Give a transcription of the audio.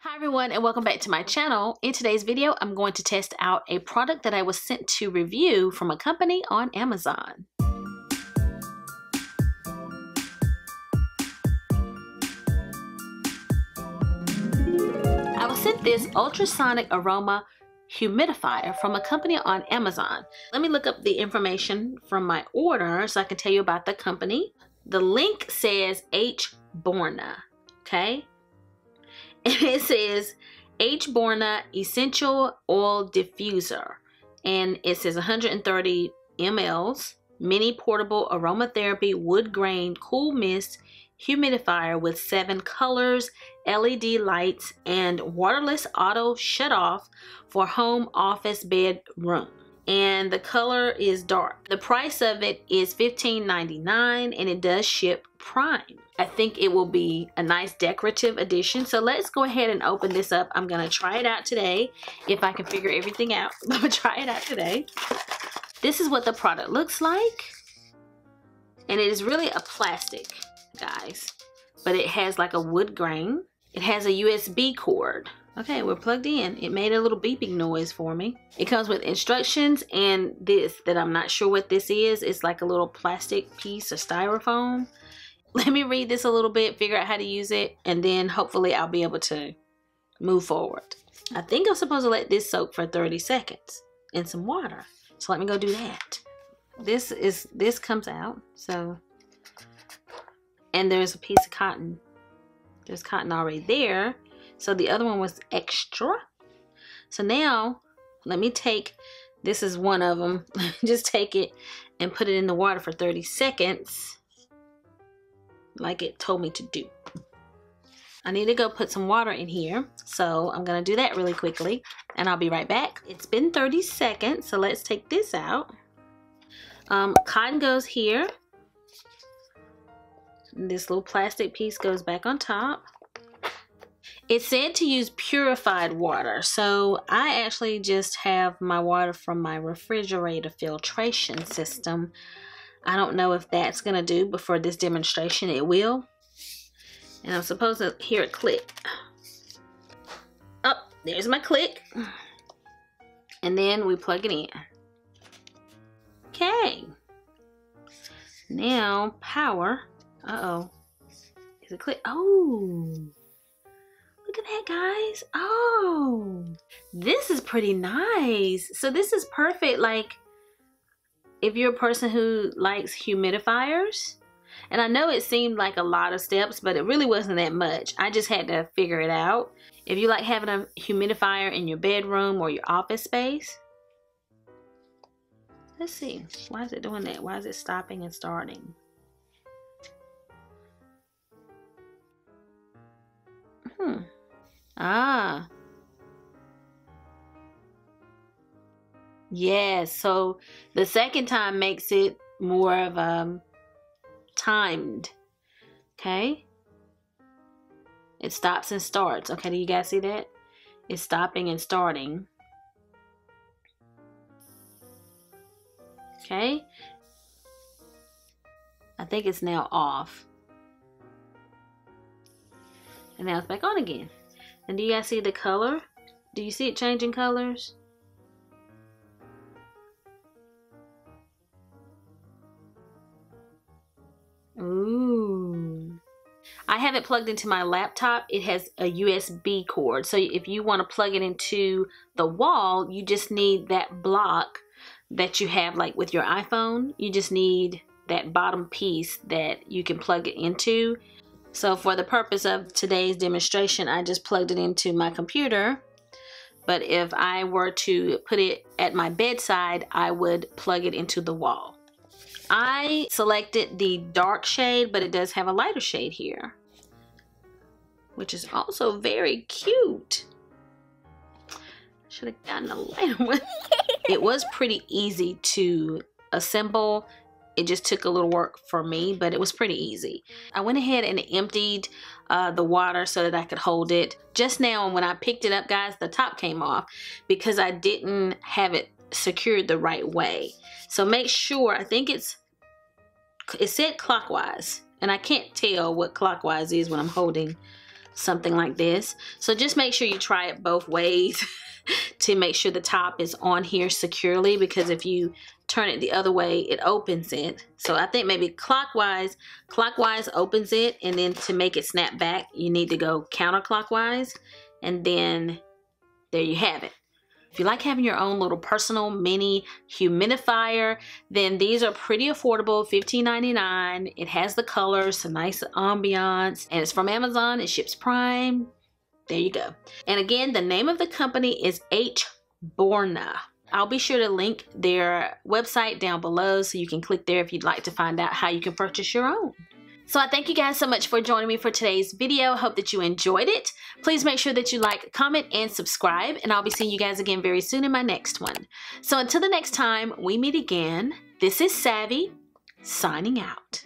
Hi everyone, and welcome back to my channel. In today's video, I'm going to test out a product that I was sent to review from a company on Amazon. I was sent this ultrasonic aroma humidifier from a company on Amazon. Let me look up the information from my order so I can tell you about the company. The link says HBorna, okay? And it says HBorna Essential Oil Diffuser, and it says 130 mLs, mini portable aromatherapy wood grain cool mist humidifier with 7 colors, LED lights, and waterless auto shut off for home, office, bedroom. And the color is dark. The price of it is $15.99, and it does ship Prime. I think it will be a nice decorative addition. So let's go ahead and open this up. I'm gonna try it out today. If I can figure everything out, I'm gonna try it out today. This is what the product looks like. And it is really a plastic, guys. But it has like a wood grain. It has a USB cord. Okay, we're plugged in. It made a little beeping noise for me. It comes with instructions and this that I'm not sure what this is. It's like a little plastic piece of styrofoam. Let me read this a little bit, figure out how to use it, and then hopefully I'll be able to move forward. I think I'm supposed to let this soak for 30 seconds in some water. So let me go do that. This comes out, so, and there's a piece of cotton. There's cotton already there. So the other one was extra. So now let me take, this is one of them. Just take it and put it in the water for 30 seconds. Like it told me to do. I need to go put some water in here. So I'm gonna do that really quickly and I'll be right back. It's been 30 seconds, so let's take this out. Cotton goes here. This little plastic piece goes back on top. It said to use purified water, so I actually just have my water from my refrigerator filtration system. I don't know if that's gonna do, but for this demonstration it will. And I'm supposed to hear it click. Oh, there's my click. And then we plug it in. Okay. Now power. Uh-oh. Is it click? Oh. Look at that, guys. Oh, this is pretty nice. So this is perfect, like, if you're a person who likes humidifiers. And I know it seemed like a lot of steps, but it really wasn't that much. I just had to figure it out. If you like having a humidifier in your bedroom or your office space. Let's see. Why is it doing that? Why is it stopping and starting? Ah. Yes, so the second time makes it more of timed. Okay. It stops and starts. Okay, do you guys see that? It's stopping and starting. Okay. I think it's now off. And now it's back on again. And do you guys see the color? Do you see it changing colors? Ooh. I have it plugged into my laptop. It has a USB cord. So if you want to plug it into the wall, you just need that block that you have like with your iPhone. You just need that bottom piece that you can plug it into. So for the purpose of today's demonstration, I just plugged it into my computer. But if I were to put it at my bedside, I would plug it into the wall. I selected the dark shade, but it does have a lighter shade here, which is also very cute. Should have gotten a lighter one. It was pretty easy to assemble. It just took a little work for me, but it was pretty easy. I went ahead and emptied the water so that I could hold it. Just now when I picked it up, guys, the top came off because I didn't have it secured the right way. So make sure, I think it said clockwise, and I can't tell what clockwise is when I'm holding something like this. So just make sure you try it both ways to make sure the top is on here securely, because if you turn it the other way, it opens it. So I think maybe clockwise opens it, and then to make it snap back, you need to go counterclockwise, and then there you have it. If you like having your own little personal mini humidifier, then these are pretty affordable, $15.99. It has the colors, a nice ambiance, and it's from Amazon. It ships Prime. There you go. And again, the name of the company is HBorna. I'll be sure to link their website down below so you can click there if you'd like to find out how you can purchase your own. So I thank you guys so much for joining me for today's video. I hope that you enjoyed it. Please make sure that you like, comment, and subscribe, and I'll be seeing you guys again very soon in my next one. So until the next time we meet again, this is Savvy, signing out.